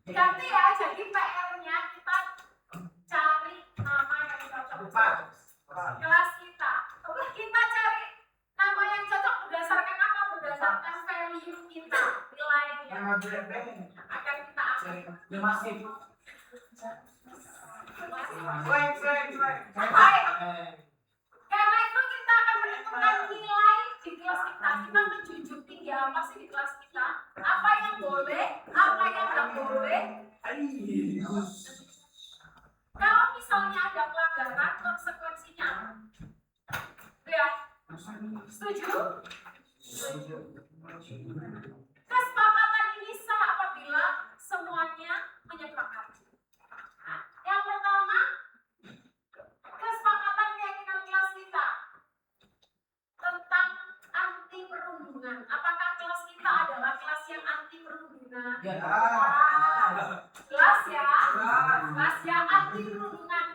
Ganti ya, jadi PR-nya kita cari nama yang cocok. Kelas kita. Terus kita cari nama yang cocok berdasarkan apa? Berdasarkan value kita, nilainya. Akan kita ambil. Karena itu kita akan menentukan nilai di kelas kita. Kita menjunjung tinggi apa sih di kelas kita? Apa yang boleh, apa yang tidak boleh. Kalau misalnya ada pelanggaran, konsekuensinya ya, setuju? Kesepakatan ini sah apabila semuanya menyepakati. Yang pertama, kesepakatan keyakinan kelas kita tentang anti perundungan. Apakah kelas kita adalah kelas yang anti perundungan? Ya. Kelas ya, kelas yang anti perundungan.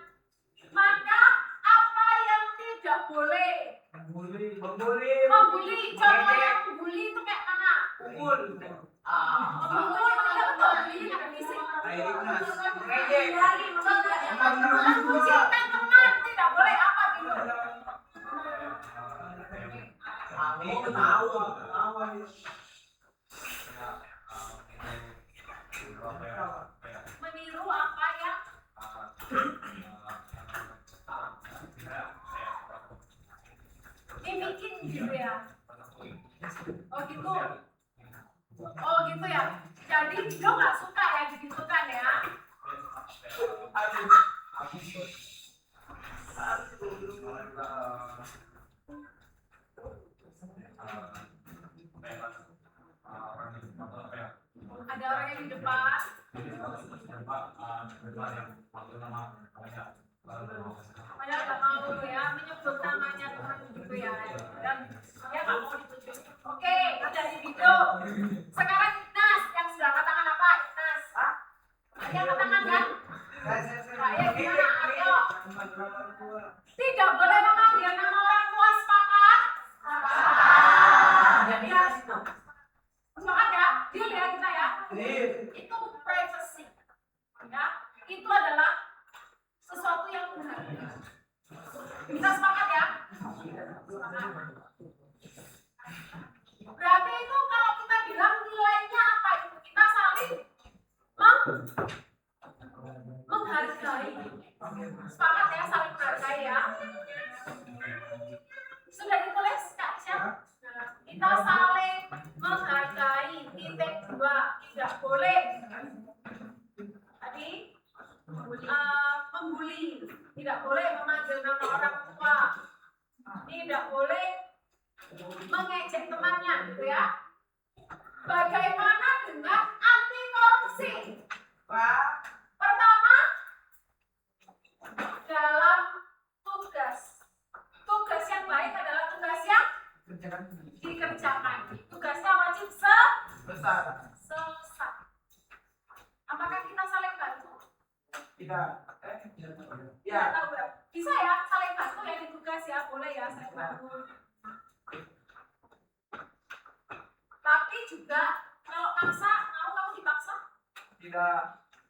Maka apa yang tidak boleh? Membuli. Contoh yang membuli itu kayak mana? Pukul. Pukul betul bully yang fisik. Mengucilkan teman tidak boleh apa gitu? Meniru apa yang dibikin gitu ya. Oh gitu ya. Jadi Dido nggak suka ya digitukan ya. Ada orang yang di depan. Padahal nggak mau ya menyebut namanya teman gitu ya. Dan dia nggak mau ditunjuk. Oke, dari Dido. Sekarang Ignas yang sudah angkat tangan apa? Ignas. Ada angkat tangan kan? Ayo gimana? Ayo. Tidak boleh memanggil nama orang tua, sepakat? Jadi sepakat ya? Deal ya kita ya? Itu privacy. Ya, itu adalah sesuatu yang berharga. Kita sepakat ya? Sepakat. Berarti itu kalau kita bilang nilainya apa itu? Kita saling menghargai. Sepakat ya, saling menghargai ya. Sudah ditulis Kak Syah? Kita saling menghargai. Titik 2, tidak boleh tadi membuli, tidak boleh memanggil nama orang tua, tidak boleh mengejek temannya gitu ya. Bagaimana dengan anti korupsi? Pertama, dalam tugas yang baik adalah tugas yang dikerjakan. Tugasnya wajib selesai. Apakah kita saling bantu? Tidak tahu ya. Bisa ya saling bantu ya di tugas ya, boleh ya saling bantu. Tapi juga kalau paksa, kamu dipaksa? Tidak.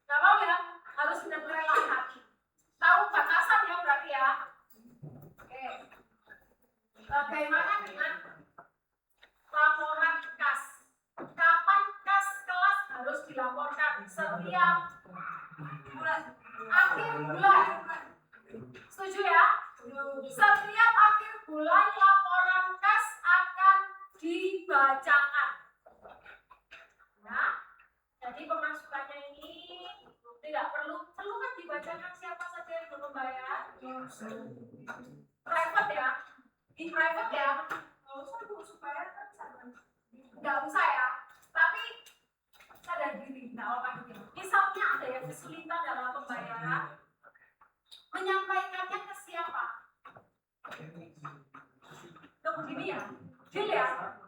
Gak mau ya, harus benar-benar relax hati. Tahu batasan ya berarti ya. Oke. Bagaimana dengan laporan kas? Kapan kas kelas harus dilaporkan? Setiap bulan. Akhir bulan. Setuju ya? Setiap akhir bulan laporan kas akan dibacakan. Nah, jadi pemasukannya ini tidak perlu kan dibacakan siapa saja yang belum bayar. Private ya, di private ya. Kalau usah bayar kan nggak usah ya. Tapi sadar diri, nggak apa-apa gitu. Misalnya ada yang kesulitan dalam pembayaran, menyampaikannya ke siapa? Ke begini ya, deal ya.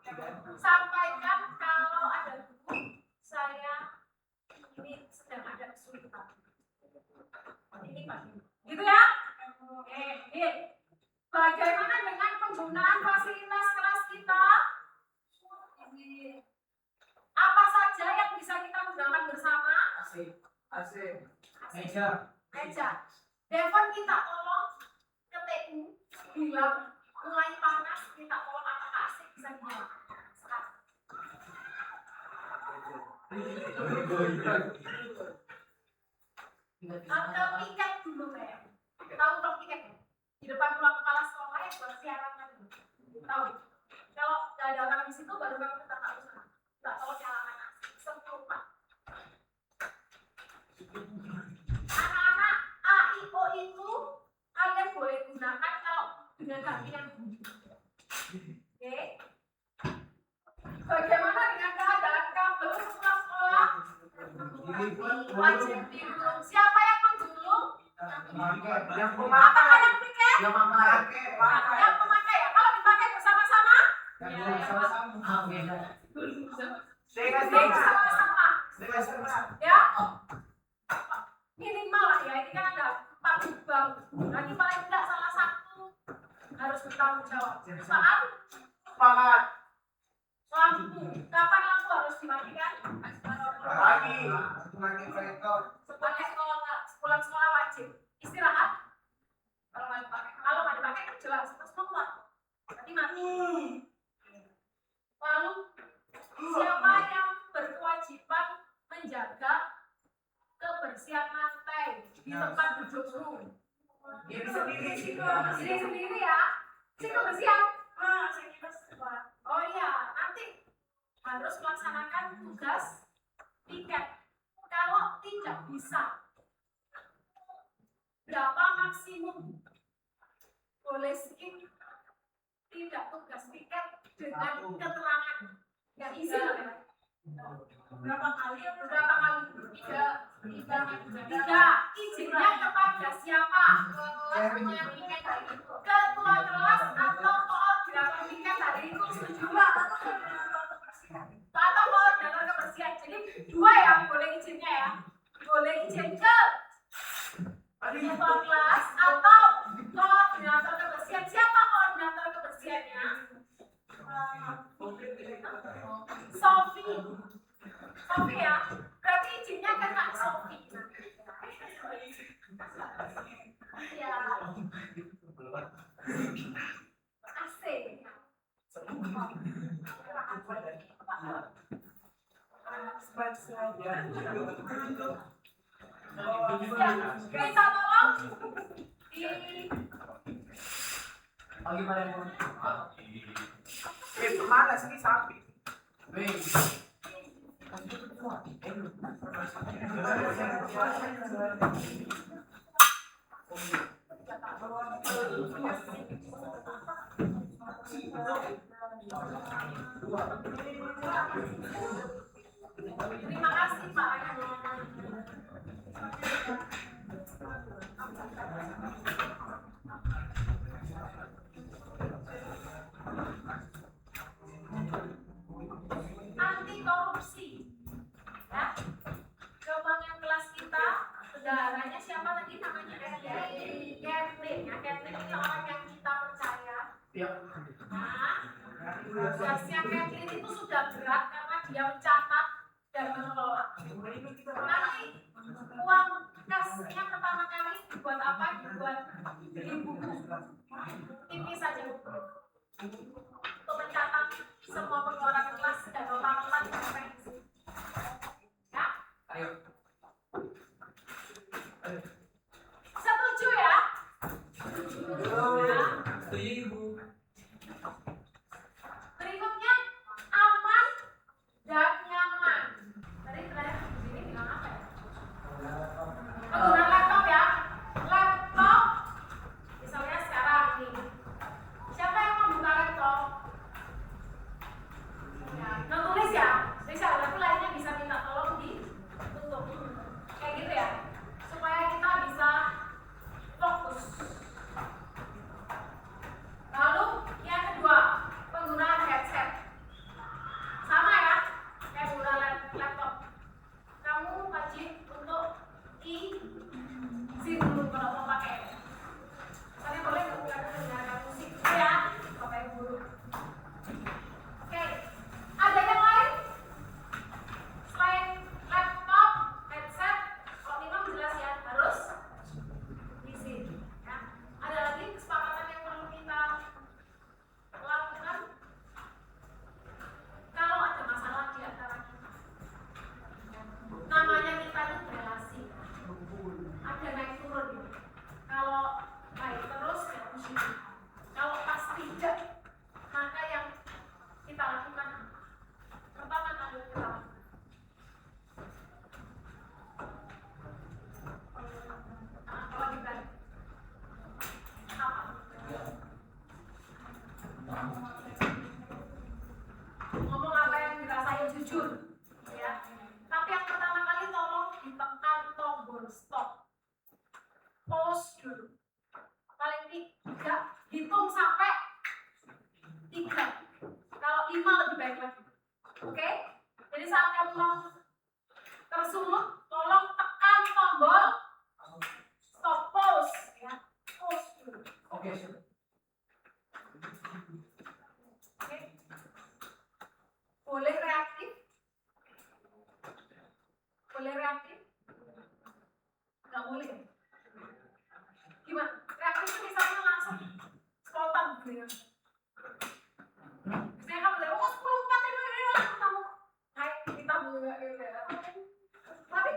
Sampaikan kalau ada buku saya ini sedang ada kesulitan. Ini Pak, gitu ya? Oke, deal. Bagaimana dengan penggunaan fasilitas kelas kita? Apa saja yang bisa kita gunakan bersama? Meja. Devon kita tolong ke TU bilang mulai panas, kita tolong apakah AC bisa dinyalakan sekarang. Ke piket dulu ya. Tahu dong piket di depan ruang kepala sekolah yang buat siaran tadi. Tahu? Kalau nggak ada orang di situ baru kamu tetap harus nggak tahu nyalakan AC. Sempurna. Anak-anak A, I, O itu kalian boleh gunakan kalau dengan gantian bunyi. Oke? Bagaimana dengan keadaan kabel sekolah-sekolah? Wajib digulung. Siapa yang menggulung? Yang Apakah yang piket? Yang memakai. Yang memakai ya? Kalau dipakai bersama-sama? Bersama-sama. Ya? Minimal lah ya, ini kan ada 4 lubang. Nanti paling tidak salah satu harus bertanggung jawab. Paham? Sepakat. Lampu, kapan lampu harus dimatikan? Pagi. Pagi proyektor. Sebagai sekolah, pulang sekolah wajib istirahat. Kalau nggak dipakai kan jelas terus keluar. Nanti mati. Lalu siapa yang berkewajiban menjaga kebersihan lantai di tempat dudukmu? Diri sendiri. Diri sendiri ya. Si kebersihan. Oh iya, nanti harus melaksanakan tugas piket. Kalau tidak bisa, berapa maksimum boleh skip tidak tugas piket dengan keterangan yang izin berapa kali? Tiga. Izinnya kepada siapa? Ketua kelas atau koordinator piket hari itu setuju atau koordinator kebersihan. Jadi 2 yang boleh izinnya ya. Boleh izin ke ketua kelas atau koordinator kebersihan. Siapa koordinator kebersihannya? Sofi ya. Berarti izinnya kan Kak Sofi. Ya. Asik. Kita tolong di Mana sih sapi? terima kasih Pak. Anti korupsi ya. Kebanyakan kelas kita saudaranya siapa tadi namanya? Kathleen ya. Kathleen ini orang yang kita percaya. Nah, tugasnya Kathleen itu sudah berat karena dia mencatat dan mengelola. Nanti uang kasnya pertama kali dibuat apa? Dibuat beli buku. Ini saja untuk mencatat semua pengeluaran kelas dan nota-nota di referensi. Ya? Setuju ya? Berikutnya aman dan nyaman. Tadi terakhir di sini bilang apa ya? Penggunaan laptop ya. Laptop misalnya sekarang nih. Siapa yang membuka laptop? Ya, nulis ya. Bisa, tapi lainnya bisa minta tolong ditutup. Kayak gitu ya. Supaya kita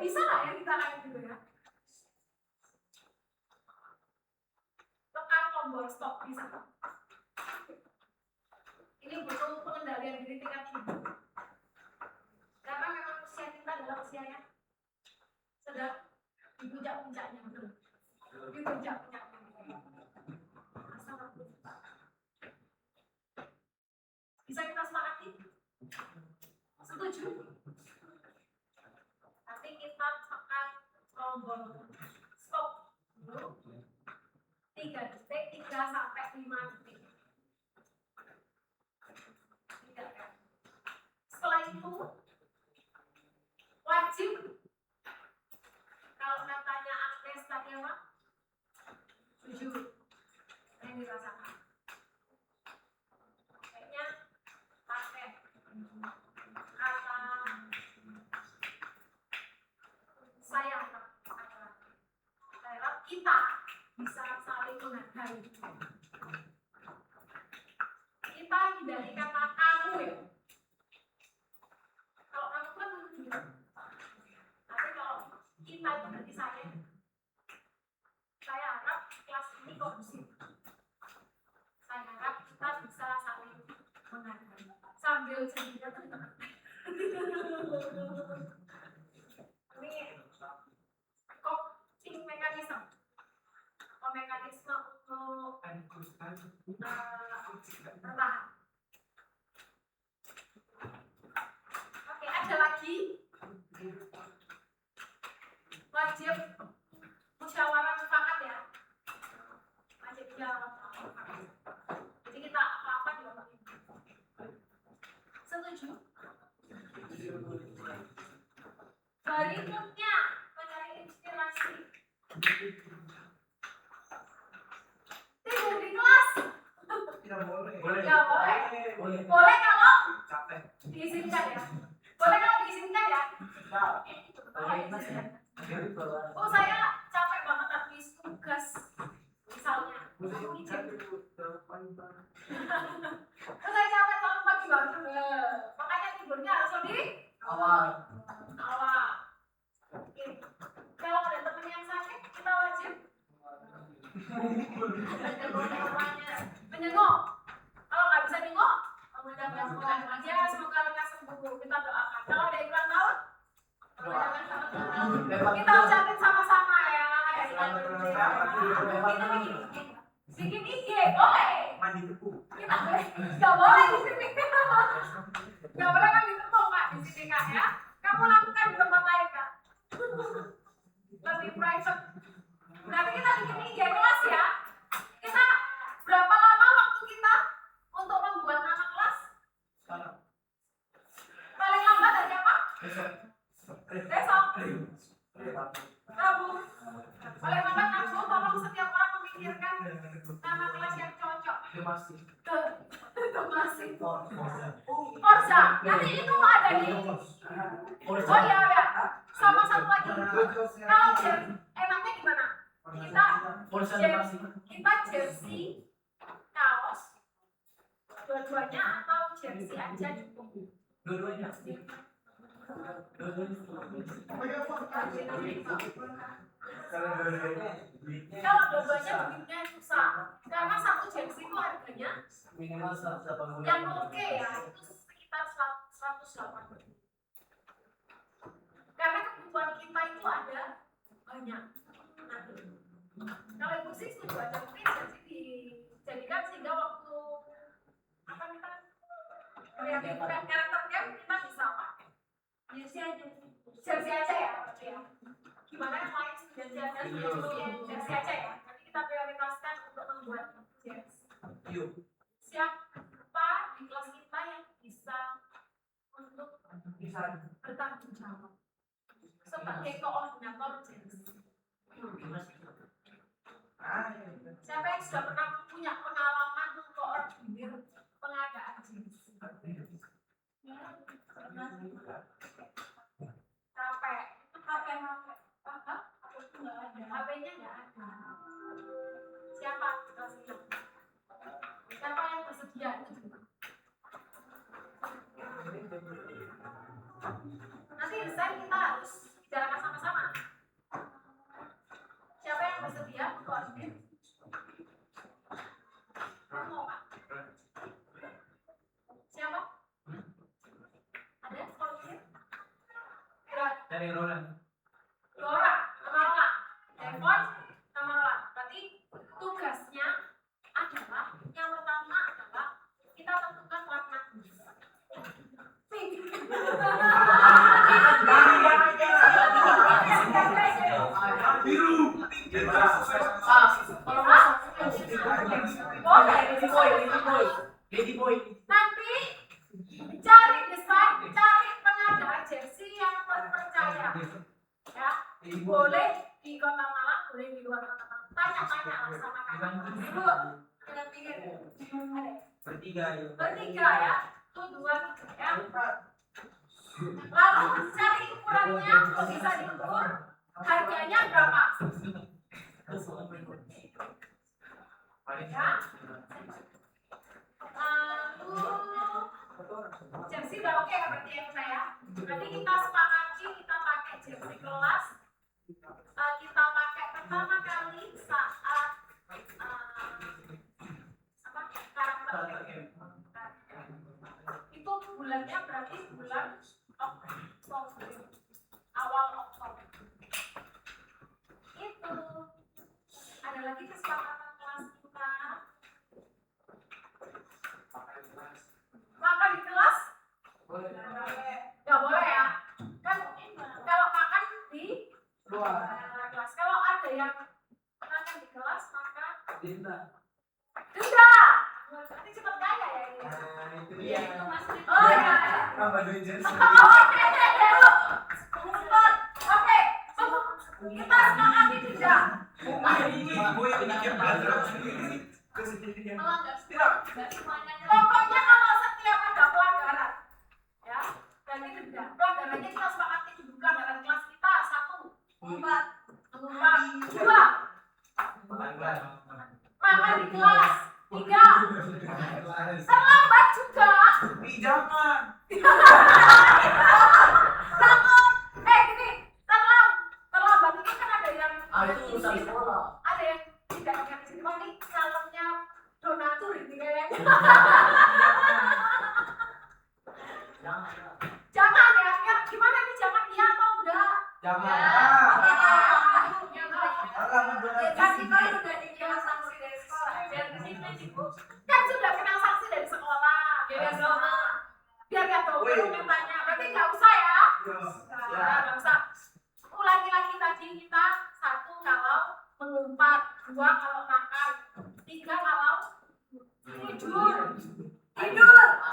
bisa nggak ya kita kayak gitu ya? Tekan tombol stop bisa. Ini butuh pengendalian diri tingkat tinggi. Karena memang usia kita adalah usia yang sedang di puncak-puncaknya, betul. Di puncak-puncaknya. Bisa kita sepakati? Setuju? Nanti kita tekan tombol stop dulu. 3 detik, 3 sampai 5 detik. 3 kan. Setelah itu wajib, kalau katanya Agnes tadi apa? Jujur. Yang dirasakan. Kayaknya pakai kata sayang. Harap kita bisa saling menghargai. Kita hindari kata kamu ya. Kalau kamu kan jujur. Tapi kalau kita itu berarti saya. Saya harap kelas ini kondusif. Saya harap kita bisa saling menghargai. Sambil cerita teman-teman. Ini coping mekanisme. Mekanisme untuk bertahan. Oke, ada lagi wajib musyawarah mufakat ya. Wajib musyawarah mufakat. Jadi kita apa-apa juga pakai. Setuju? Berikutnya mencari inspirasi. Tidur di kelas. Tidak boleh. Ya boleh. Boleh. Boleh kalau Capek. diizinkan ya. Boleh kalau diizinkan ya. Oh saya capek banget habis tugas misalnya. Aku izin. Oh saya capek banget pagi banget. Makanya tidurnya harus lebih awal. Oke. Kalau ada teman yang sakit kita wajib menyengok. Kalau nggak bisa nyengok, mengucapkan aja semoga lekas sembuh. Kita doakan. Kalau ada ulang tahun, kita ucapin sama-sama ya. Kita bikin IG boleh. Mandi tebu. Kita nggak boleh di sini. Nggak boleh mandi tebu Kak di sini Kak ya. Kamu lakukan di tempat lain Kak. Lebih private. Berarti kita bikin IG kelas ya. Kita berapa lama waktu kita untuk membuat nama kelas? Paling lambat hari apa? Besok. Rabu. Paling lambat Rabu. Tolong setiap orang memikirkan nama kelas yang cocok. Itu masih. Forza. Nanti itu ada di. Oh iya ya. Sama satu lagi. Kalau enaknya gimana? Kita jersey, kaos, dua-duanya atau jersey aja cukup? Dua-duanya. Kalau dua-duanya bikinnya susah, karena satu jersey itu harganya Minimal 180. yang oke ya, itu sekitar 180. Karena kebutuhan kita itu ada banyak. Kalau ibu sih setuju aja mungkin jersey dijadikan sehingga waktu apa kita karakter camp kita bisa pakai jersey aja ya berarti ya. Gimana yang lain jersey aja ya. Nanti kita prioritaskan untuk membuat jersey. Siapa di kelas kita yang bisa untuk bertanggung jawab sebagai koordinator jersey? Siapa yang sudah pernah punya pengalaman koordinir pengadaan jersey? Capek. HP-nya nggak ada. Siapa? Siapa yang bersedia itu juga? Nanti desain kita harus bicarakan sama-sama. boleh di Kota Malang, boleh di luar Kota Malang. Tanya-tanya lah sama kakak dulu. Jangan pikir. Bertiga ya. Itu 2, 3 ya. Lalu cari ukurannya, kok bisa diukur? Harganya berapa? Ya. Jersey udah oke nggak berarti yang saya? Nanti kita sepakati kita pakai jersey kelas. Kita pakai pertama kali saat karakter itu bulannya berarti bulan Oktober, awal Oktober. Itu ada lagi kesepakatan kelas kita. Makan di kelas? Nggak boleh ya? Kan kalau makan di luar kelas. Kalau ada yang makan di kelas, maka denda. Nanti cepat kaya ya ini. Iya. Oh ya. Oke. Kita sepakati tidak. Pokoknya kalau setiap ada pelanggaran, ya, berarti denda. Pelanggarannya kita sepakati dulu pelanggaran kelas kita 1, 4, 2. Makan di kelas 3. Terlambat juga. Jangan. Gini, terlambat itu kan ada yang itu urusan sekolah. ada yang tidak ingat di sini. Oh, ini calonnya donatur ini kayaknya. Jangan ya, gimana nih, jangan iya atau enggak? Jangan. Kan kita udah dikira sanksi dari sekolah. Kan sudah kena sanksi dari sekolah. Biar nggak tahu dokumennya. Berarti nggak usah ya. Nggak usah. Ulangi lagi tadi kita 1 kalau mengumpat, 2 kalau makan, 3 kalau tidur.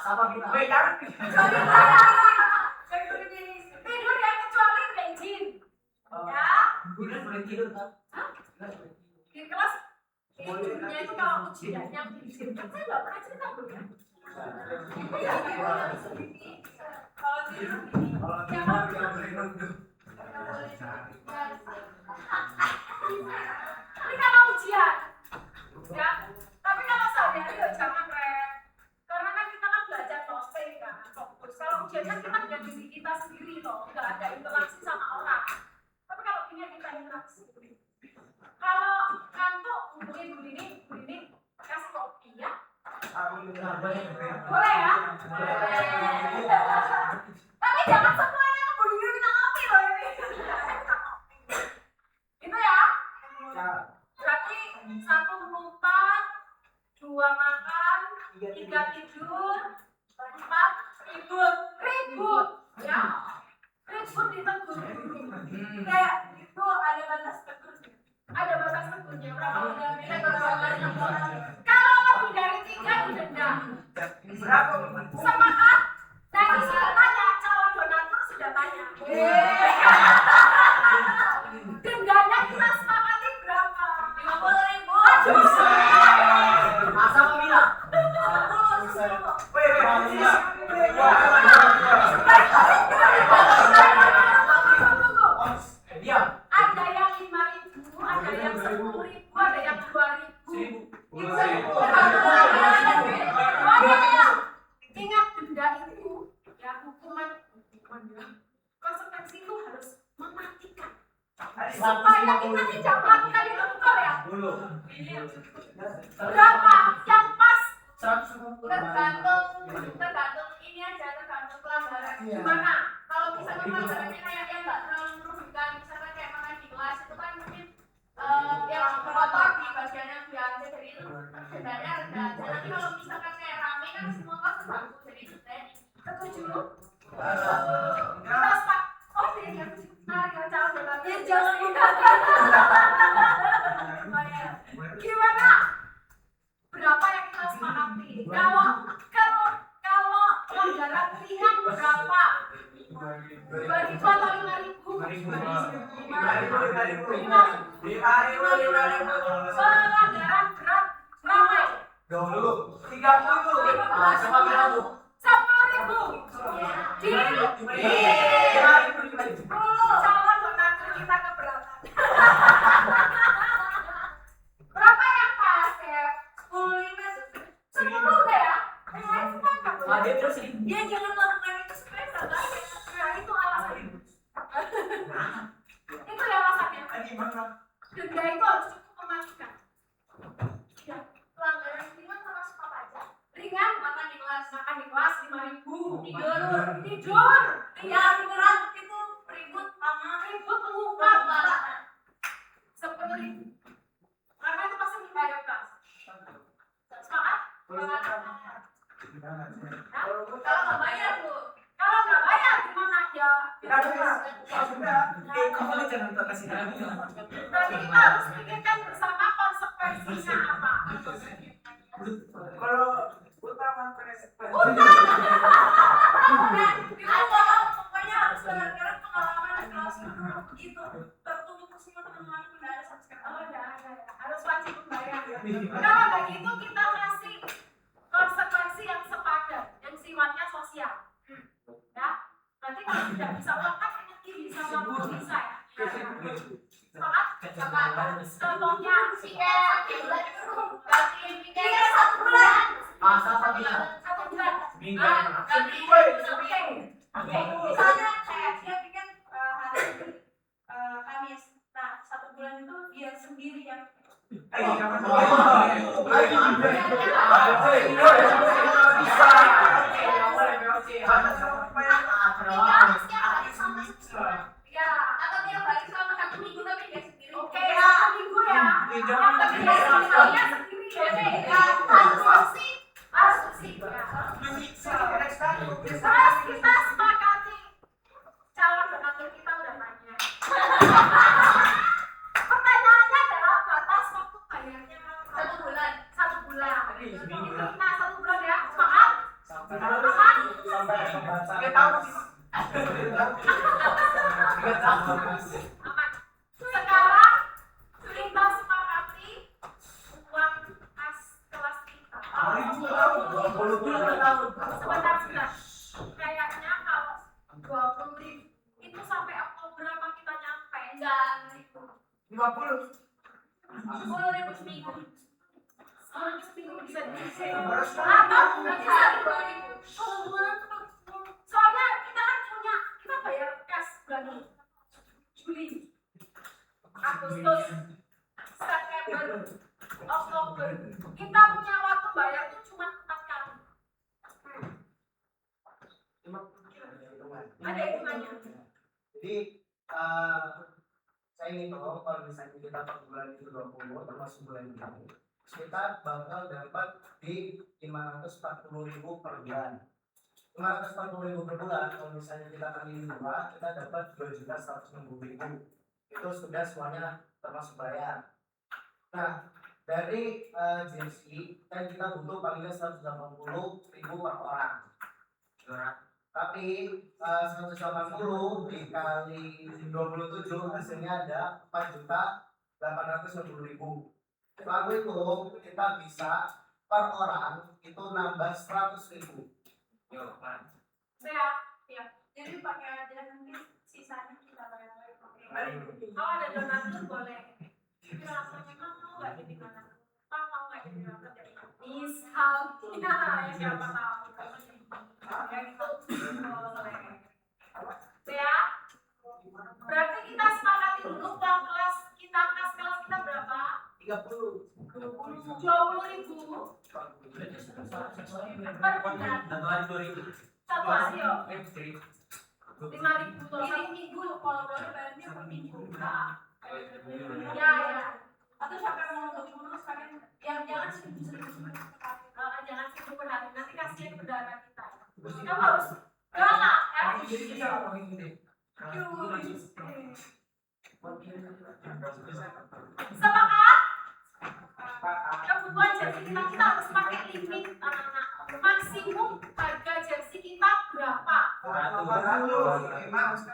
Sama kita. Tidur ya, kecuali udah izin. Ya. Kita boleh tidur kan? Di kelas tidurnya itu kalau ujian yang diizinkan, saya nggak pernah cerita belum ya. Kalau tidur ini kalau ujian, ya. Tapi kalau sehari-hari ya jangan rek. Karena kan kita kan belajar dosen kan, fokus. Kalau ujian kan kita punya diri kita sendiri loh, nggak ada interaksi sama orang. Tapi kalau ini kita interaksi. Kalau kantuk begini kasih kopi ya. Boleh ya? Tapi jangan semuanya begini minta kopi loh ini. Itu ya. Berarti 1 mengumpat, 2 makan, 3 tidur, 4 ribut, ya. Ribut ditegur. Kayak itu ada batas tegurnya. Ada batas tegurnya. Kalau lebih dari 3 itu denda. Sepakat? Tadi sudah tanya, calon donatur sudah tanya. Dendanya kita sepakati berapa? 50.000. Asal bilang. Diam. Ada yang 5.000, ada yang 10.000, ada yang 2.000. Ingat denda itu ya hukuman konsekuensi itu harus mematikan supaya kita tidak melakukan itu, betul ya? Berapa yang pas? Tergantung ini aja, tergantung pelanggaran. Gimana? Kalau misalnya pelanggarannya kayak yang nggak terlalu merugikan, misalnya kayak makan di kelas itu kan mungkin yang kotor di bagian yang biasa, jadi itu dendanya rendah aja. Tapi kalau misalkan kayak rame kan semua kelas bagus, jadi dendanya setuju. Kita sepak. Oh jadi yang calon donatur jangan gimana? Berapa yang kita sepakati? Kalau pelanggaran ringan berapa? 2.000 atau 5.000? 5.000. Pelanggaran berat ramai. 20. 30. Coba bilang tuh. 10.000. Calon donatur kita keberatan. Berapa yang pas ya? 10 udah ya? Sepakat. Dia terus ini. Dia jangan lakukan itu supaya nggak bayar. Nah, itu alasannya. Itu ya alasannya. Denda itu harus cukup memastikan. Ya, pelanggaran ringan termasuk apa aja? Ringan, makan di kelas 5.000. Tidur. Yang berat itu ribut mengungkap. 10.000. Karena itu pasti dibayar kelas. Sepakat? Kalau nggak bayar Bu. Kalau nggak bayar gimana ya? Berarti kita harus pikirkan bersama konsekuensinya apa. Kalau utama konsekuensi. Pokoknya sekarang pengalaman di kelas itu tertutup semua teman-teman udah ada subscribe. Oh udah ada ya. Harus wajib membayar. Kalau nggak gitu kita kasih konsekuensi yang sepadan, yang sifatnya sosial. Ya, nanti kalau tidak bisa uang kan energi bisa uang bisa ya. Sepakat? Contohnya ganti pikir 1 bulan. Satu bilang. 1 bulan. Minggu. Oke. Misalnya dia bikin hari Kamis. Nah, 1 bulan itu dia sendiri yang ya, atau dia balik selama 1 minggu tapi dia sendiri. Oke, 1 minggu ya. Tapi dia sendiri ya. Harus sih. Terus kita sepakati calon donatur kita udah banyak. Pertanyaannya adalah batas waktu bayarnya 1 bulan. 1 bulan. Nah, 1 bulan ya. Sepakat? Aman. Sekarang kita sepakati uang kas kelas kita. Sebentar. Kayaknya kalau 20.000 itu sampai Oktober apa kita nyampe? Enggak. 50. 10.000 seminggu. 10.000 seminggu bisa diisi. Atau bisa 2.000. Soalnya kita kan punya, kita bayar kas bulan Juli, Agustus, September, Oktober. Kita punya waktu bayar itu cuma 4 kali. Ada hitungannya. Jadi saya ingin tahu kalau misalnya kita per bulan itu 20 termasuk bulan ini, kita bakal dapat di 540.000 per bulan. 540.000 per bulan, kalau misalnya kita kali 2, kita dapat 2.160.000. Itu sudah semuanya termasuk bayar. Nah, dari JSI kan kita butuh paling 180.000 per orang. Tapi 180 dikali 27 hasilnya ada 4.860.000. Lalu itu kita bisa per orang itu nambah 100.000. Ya. Jadi pakai aja nanti sisanya kita bayar lagi. Kalau ada donatur boleh. Kita langsung mau nggak jadi donatur? Mau nggak jadi donatur? Misalnya ya siapa tahu. Ya itu boleh. Ya. Berarti kita sepakati dulu uang kelas kita berapa? 30. 20.000 per bulan. Satu hari yo. 5.000 ini minggu kalau boleh bayarnya per minggu. Ya. Atau siapa yang mau untuk sekalian yang jangan 1.000 jangan 1.000 per hari. Nanti kasihan berdarah kita. Kamu harus galak ya. Sepakat? Kebutuhan jersey kita harus pakai limit anak-anak. Maksimum harga jersey kita berapa?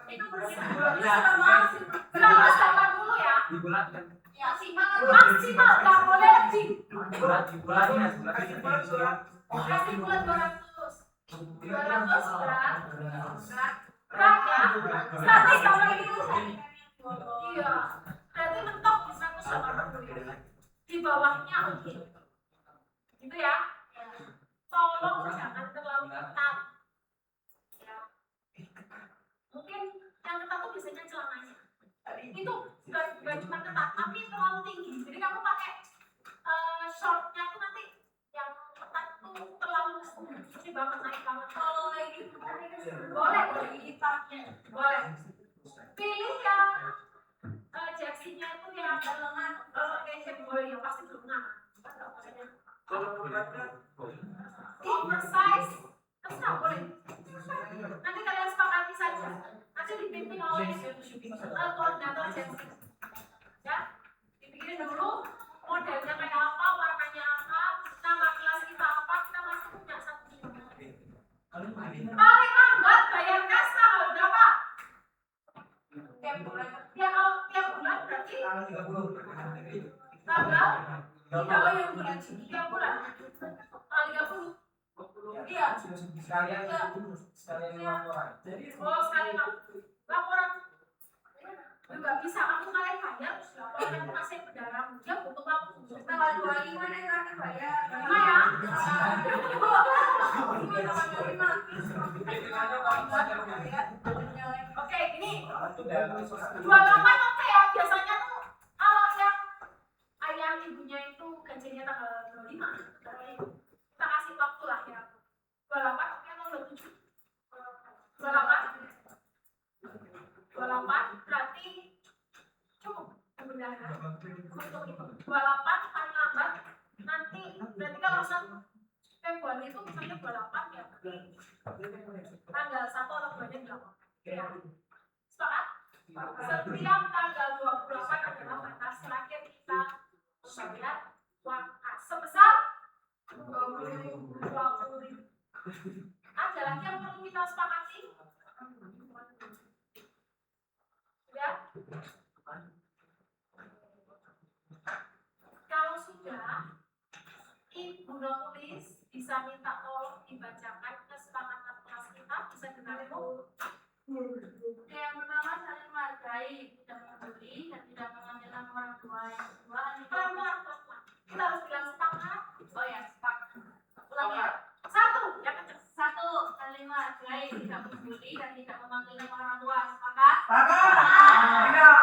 Itu berapa? 180 Dibulatkan. Maksimal, nggak boleh lebih. Dibulatkan. Kasih bulat surat. Kasih bulat 200. 200 berat ya. Nanti kalau ini iya. Berarti mentok di 180 ya. Di bawahnya oke. Gitu ya. Tolong jangan terlalu ketat. Ya. Mungkin yang ketat tuh biasanya celananya. Itu bukan cuma ketat, tapi terlalu tinggi. Jadi kamu pakai shortnya tuh nanti yang ketat tuh terlalu ini banget, naik banget. Kalau naik gitu boleh hitamnya, boleh. Pilih yang jersey-nya itu yang lengan, kayak boleh yang pasti lengan. Kalau bulatnya Oversize, terserah boleh. Nanti kalian sepakati saja. Nanti dipimpin oleh koordinator jersey. Ya, dipikirin dulu modelnya kayak apa, warnanya apa, nama kelas kita apa, kita masih punya satu. Paling lambat bayar kas tanggal berapa? Tiap bulan. Ya kalau tiap bulan berarti tanggal kalau yang bulan tiap bulan tanggal 30. Iya. Sekalian laporan. Oh sekali laporan juga bisa kamu kalian bayar laporan yang masih berdarah dia butuh waktu tanggal 25 nih nanti bayar 5 ya. Oke gini 28 oke ya biasanya tuh kalau yang ayah ibunya itu gajinya tanggal 25 kita kasih waktu lah ya 28 oke atau 27 28 berarti cukup sebenarnya untuk itu 28 paling lambat nanti berarti kalau 1 Februari itu misalnya 28 ya berarti tanggal 1 atau 2 nya berapa ya sepakat? Setiap tanggal 28 adalah batas terakhir kita membayar uang kas sebesar 20.000. Ada lagi yang perlu kita sepakati? Ya? Kalau sudah, Ibu nulis bisa minta tolong dibacakan kesepakatan kelas kita bisa dengar dulu. Yang pertama saling menghargai, tidak membuli dan tidak mengambil nama orang tua. Yang kedua, pelan-pelan. Kita harus bilang sepakat. Oh ya, sepakat. Ulang ya. 1, yang kencang. 1, saling menghargai, tidak membuli dan tidak memanggil nama orang tua. Sepakat? Iya.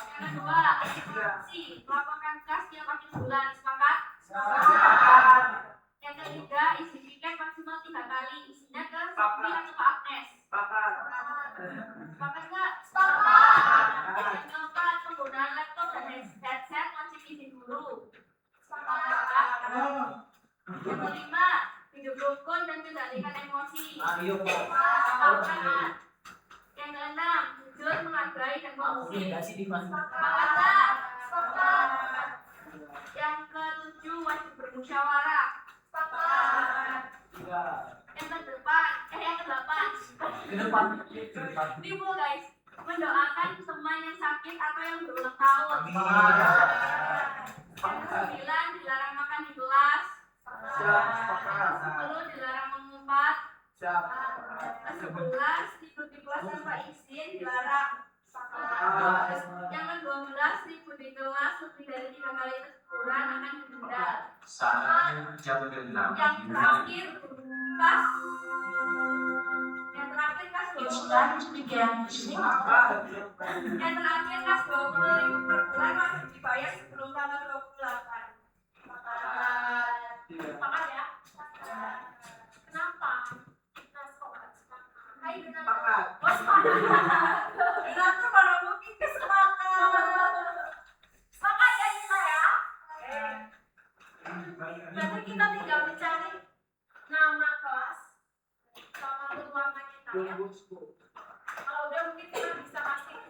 Yang kedua, informasi, melaporkan kas tiap akhir bulan. Sepakat? Sepakat. Yang ketiga, isi tiket maksimal 3 kali. Isinya ke Sophie atau ke Agnes. Sepakat. Sepakat nggak? Sepakat. Yang keempat, penggunaan laptop dan headset wajib izin guru. Sepakat. Yang kelima, hidup rukun dan kendalikan emosi. Sepakat. Yang keenam, jujur, menghargai dan mengusir. Sepakat. Sepakat. Yang ketujuh, wajib bermusyawarah. Sepakat. Yang kedelapan. Ibu guys, mendoakan teman yang sakit atau yang berulang tahun. Yang ke-9, dilarang makan di kelas. Yang 10, dilarang mengumpat. Yang 11, tidur di kelas tanpa izin dilarang. Yang ke-12, ribut di kelas lebih dari 3 kali teguran akan didenda. Yang terakhir, kas 20. Yang terakhir kas 20.000 per bulan wajib dibayar sebelum tanggal 28. Sepakat ya? Kenapa? Kita sepakat. Ayo Sepakat. oh sepakat. Kenapa para mungkin kesepakat? Sepakat ya kita ya? Berarti kita tinggal mencari nama kelas sama warna kita ya. Kalau udah mungkin kita bisa kasih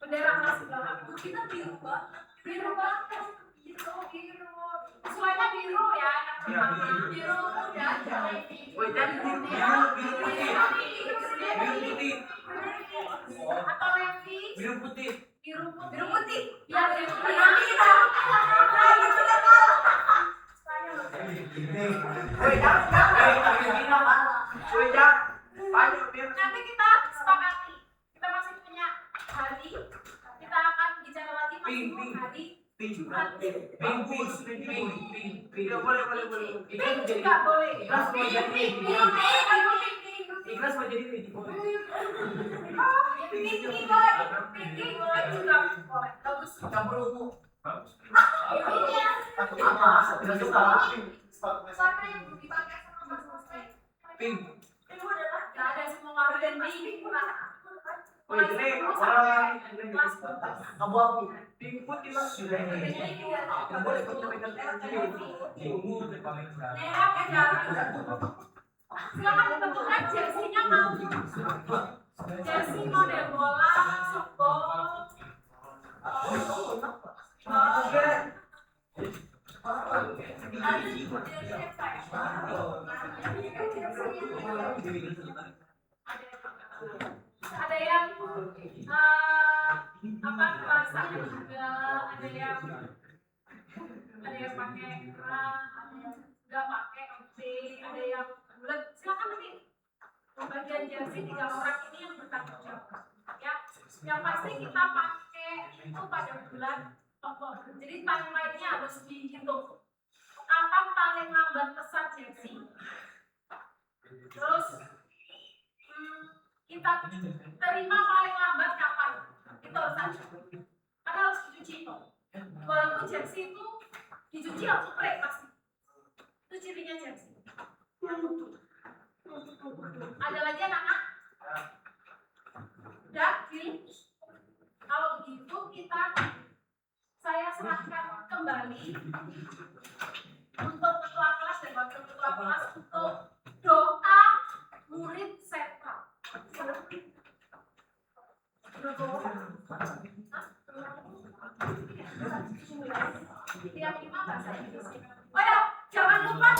bendera kelas belakang. Kita biru banget. Biru. Semuanya biru ya. Biru udah. Atau navy. Biru putih. Biru putih. Ya biru maksimum hari Jumat. Iya, boleh. Pink juga boleh. Ikhlas mau jadi Pink. Ikhlas mau jadi Pinky boleh juga boleh. Bagus. campur ungu. Ininya. Apa? Tidak suka. Warna yang belum dipakai sama Mas Muslim. Pink. Itu adalah nggak ada semua warna dan pink. Oh, ini orang Abu-abu. pink putih lah. Yang boleh punya pegang ungu paling Merah kan jarang. Silakan ditentukan jersey-nya mau. Jersey model bola, softball. Ada yang apa rasanya juga, ada yang pakai kerah, ada yang nggak pakai outfit, ada yang bulat. Silakan nanti bagian jersey 3 orang ini yang bertanggung jawab. Ya, yang pasti kita pakai itu pada bulan Oktober. Jadi timeline-nya harus dihitung. Kapan paling lambat pesan jersey? Terus kita terima paling lambat kapan? Itu harus ada. Karena harus dicuci kok. Walaupun jersey itu dicuci harus spray pasti. Itu cirinya jersey. Ada lagi anak-anak? Udah, deal? Kalau begitu saya serahkan kembali untuk ketua kelas dan wakil ketua kelas untuk doa murid sentral. Yang 5 bahasa Inggris. Oh ya, jangan lupa